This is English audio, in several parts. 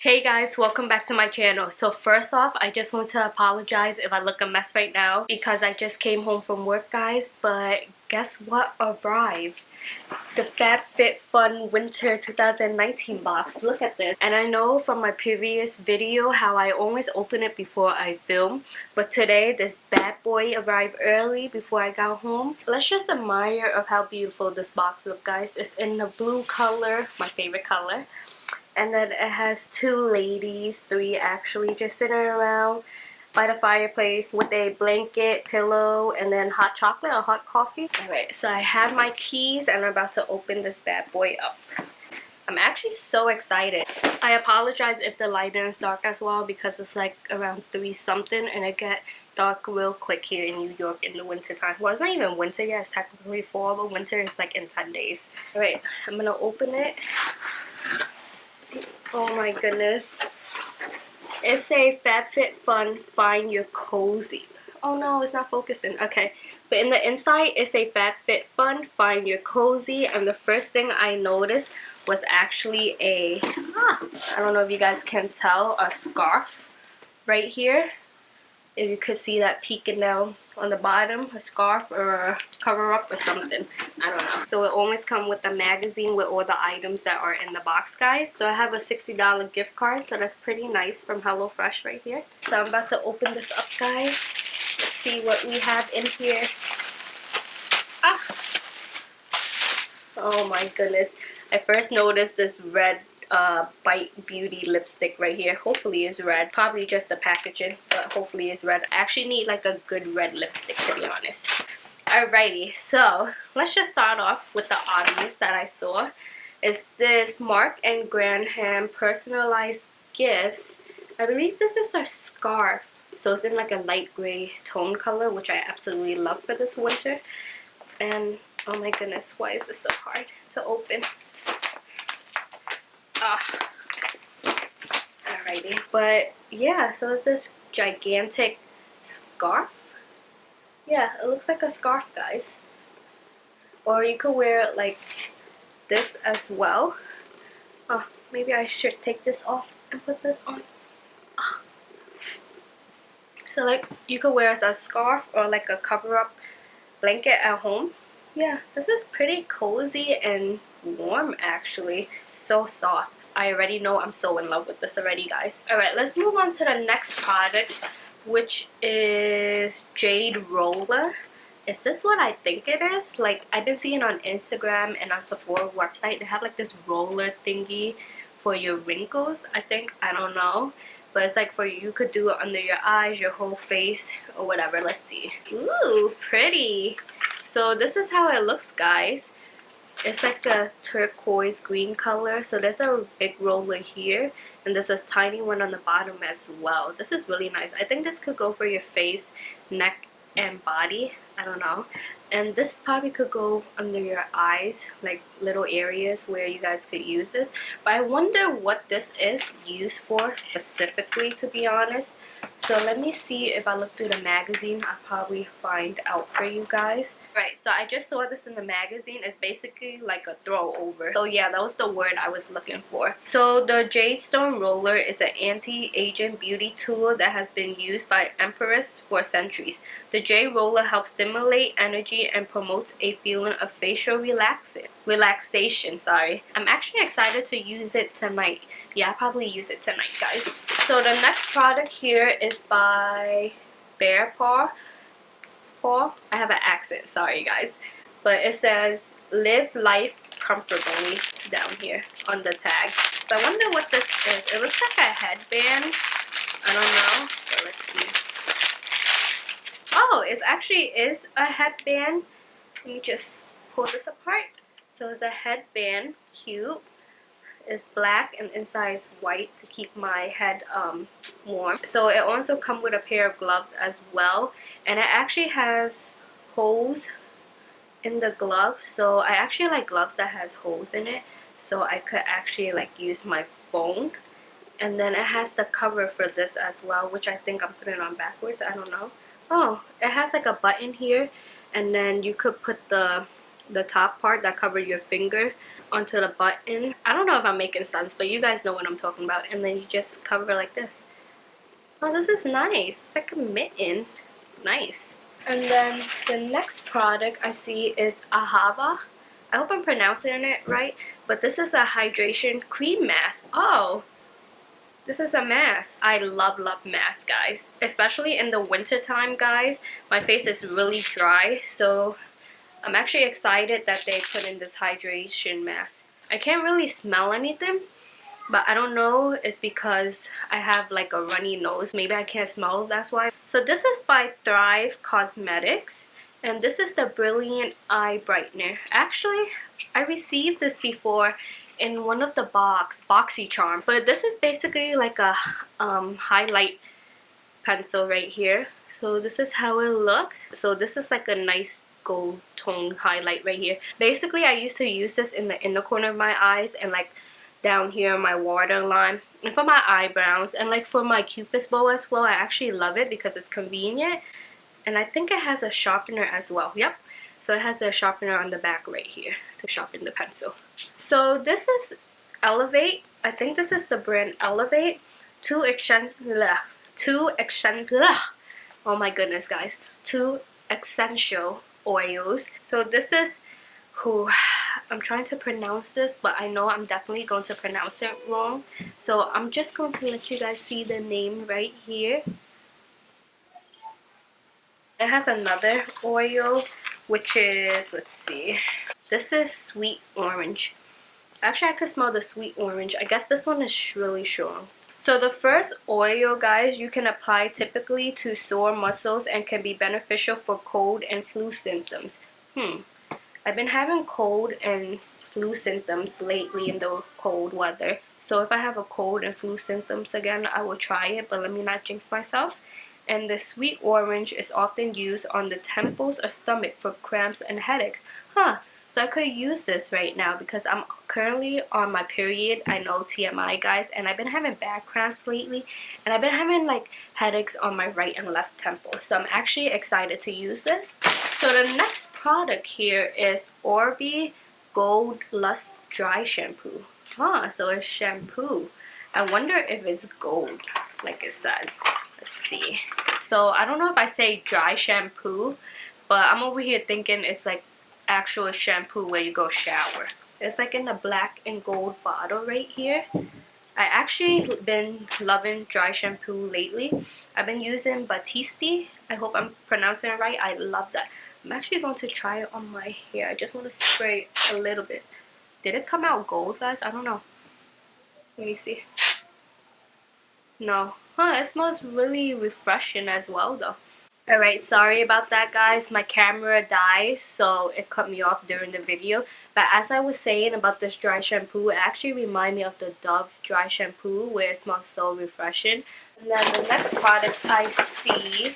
Hey guys, welcome back to my channel. So first off, I just want to apologize if I look a mess right now because I just came home from work, guys. But guess what arrived? The FabFitFun Winter 2019 box. Look at this. And I know from my previous video how I always open it before I film. But today, this bad boy arrived early before I got home. Let's just admire of how beautiful this box looks, guys. It's in the blue color, my favorite color. And then it has two ladies, three actually, just sitting around by the fireplace with a blanket, pillow, and then hot chocolate or hot coffee. Alright, so I have my keys and I'm about to open this bad boy up. I'm actually so excited. I apologize if the lighting is dark as well because it's like around 3 something and it gets dark real quick here in New York in the winter time. Well, it's not even winter yet, it's technically fall, but winter is like in 10 days. Alright, I'm gonna open it. Oh my goodness. It says FabFitFun, find your cozy. Oh no, it's not focusing. Okay. But in the inside, it says FabFitFun, find your cozy. And the first thing I noticed was actually I don't know if you guys can tell, a scarf right here. If you could see that peeking down on the bottom, a scarf or a cover up or something, I don't know. So it always comes with a magazine with all the items that are in the box, guys. So I have a $60 gift card, so that's pretty nice from HelloFresh right here. So I'm about to open this up, guys. Let's see what we have in here. Oh my goodness. I first noticed this red Bite Beauty lipstick right here. Hopefully it's red. Probably just the packaging, but hopefully it's red. I actually need like a good red lipstick, to be honest. Alrighty, so let's just start off with the obvious that I saw. Is this Mark and Graham personalized gifts. I believe this is a scarf. So it's in like a light gray tone color, which I absolutely love for this winter. And oh my goodness, why is this so hard to open? Alrighty, but yeah, so it's this gigantic scarf. Yeah, it looks like a scarf, guys. Or you could wear it like this as well. Oh, maybe I should take this off and put this on. So like you could wear it as a scarf or like a cover-up blanket at home. Yeah, this is pretty cozy and warm actually. So soft. I already know I'm so in love with this already, guys. Alright, let's move on to the next product, which is Jade Roller. Is this what I think it is? Like, I've been seeing on Instagram and on Sephora website, they have like this roller thingy for your wrinkles, I think. I don't know. But it's like for you could do it under your eyes, your whole face, or whatever. Let's see. Ooh, pretty. So this is how it looks, guys. It's like a turquoise green color. So there's a big roller here. And there's a tiny one on the bottom as well. This is really nice. I think this could go for your face, neck, and body. I don't know. And this probably could go under your eyes, like little areas where you guys could use this. But I wonder what this is used for specifically, to be honest. So let me see if I look through the magazine. I'll probably find out for you guys. Right, so I just saw this in the magazine. It's basically like a throw over. So yeah, that was the word I was looking for. So the Jade Stone Roller is an anti-aging beauty tool that has been used by empresses for centuries. The Jade Roller helps stimulate energy and promotes a feeling of facial relaxation. I'm actually excited to use it tonight. Yeah, I'll probably use it tonight, guys. So the next product here is by Bear Paw. I have an accent, sorry guys. But it says, live life comfortably down here on the tag. So I wonder what this is. It looks like a headband. I don't know. So let's see. Oh, it actually is a headband. Let me just pull this apart. So it's a headband. Cute. It's black and inside is white to keep my head warm. So it also comes with a pair of gloves as well, and it actually has holes in the glove. So I actually like gloves that has holes in it, so I could actually like use my phone. And then it has the cover for this as well, which I think I'm putting on backwards. I don't know. Oh, it has like a button here, and then you could put the top part that covers your finger onto the button. I don't know if I'm making sense, but you guys know what I'm talking about. And then you just cover like this. Oh, this is nice. It's like a mitten. Nice. And then the next product I see is Ahava. I hope I'm pronouncing it right. But this is a hydration cream mask. Oh, this is a mask. I love masks, guys. Especially in the winter time, guys. My face is really dry. So I'm actually excited that they put in this hydration mask. I can't really smell anything. But I don't know, it's because I have like a runny nose. Maybe I can't smell, that's why. So this is by Thrive Cosmetics. And this is the Brilliant Eye Brightener. Actually, I received this before in one of the BoxyCharm. But this is basically like a highlight pencil right here. So this is how it looks. So this is like a nice gold tone highlight right here. Basically, I used to use this in the inner corner of my eyes and like down here my waterline and for my eyebrows and like for my cupid's bow as well. I actually love it because it's convenient, and I think it has a sharpener as well. Yep, so it has a sharpener on the back right here to sharpen the pencil. So this is Elevate. I think this is the brand Elevate. Two essential oils. So this is I'm trying to pronounce this, but I know I'm definitely going to pronounce it wrong. So I'm just going to let you guys see the name right here. It has another oil, which is, let's see. This is Sweet Orange. Actually, I could smell the sweet orange. I guess this one is really strong. So the first oil, guys, you can apply typically to sore muscles and can be beneficial for cold and flu symptoms. I've been having cold and flu symptoms lately in the cold weather. So if I have a cold and flu symptoms again, I will try it, but let me not jinx myself. And the sweet orange is often used on the temples or stomach for cramps and headache. So I could use this right now because I'm currently on my period. I know, TMI, guys, and I've been having back cramps lately, and I've been having like headaches on my right and left temple. So I'm actually excited to use this. So the next product here is Orbi Gold Lust Dry Shampoo. So it's shampoo. I wonder if it's gold, like it says. Let's see. So I don't know if I say dry shampoo, but I'm over here thinking it's like actual shampoo where you go shower. It's like in the black and gold bottle right here. I actually been loving dry shampoo lately. I've been using Batiste. I hope I'm pronouncing it right. I love that. I'm actually going to try it on my hair. I just want to spray a little bit. Did it come out gold, guys? I don't know. Let me see. No. It smells really refreshing as well, though. Alright, sorry about that, guys. My camera died, so it cut me off during the video. But as I was saying about this dry shampoo, it actually reminds me of the Dove dry shampoo where it smells so refreshing. And then the next product I see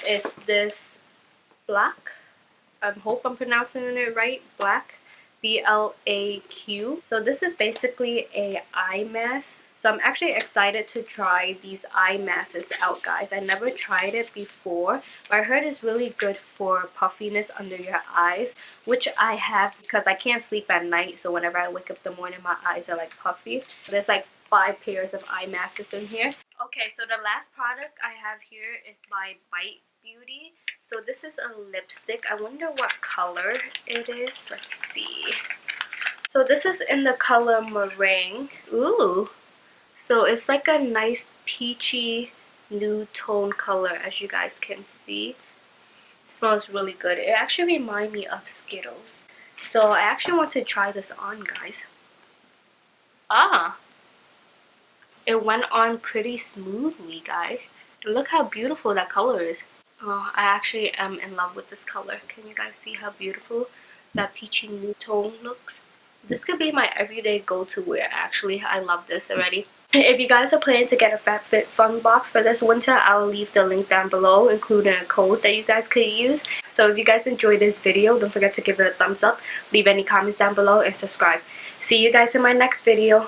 is this Black. I hope I'm pronouncing it right. Black. BLAQ. So this is basically a eye mask. So I'm actually excited to try these eye masks out, guys. I never tried it before, but I heard it's really good for puffiness under your eyes, which I have because I can't sleep at night. So whenever I wake up in the morning, my eyes are like puffy. There's like 5 pairs of eye masks in here. Okay, so the last product I have here is by Bite Beauty. So this is a lipstick. I wonder what color it is. Let's see. So this is in the color Meringue. Ooh. So it's like a nice peachy nude tone color, as you guys can see. It smells really good. It actually reminds me of Skittles. So I actually want to try this on, guys. It went on pretty smoothly, guys. Look how beautiful that color is. Oh, I actually am in love with this color. Can you guys see how beautiful that peachy nude tone looks? This could be my everyday go-to wear, actually. I love this already. If you guys are planning to get a FabFitFun box for this winter, I'll leave the link down below, including a code that you guys could use. So if you guys enjoyed this video, don't forget to give it a thumbs up, leave any comments down below, and subscribe. See you guys in my next video.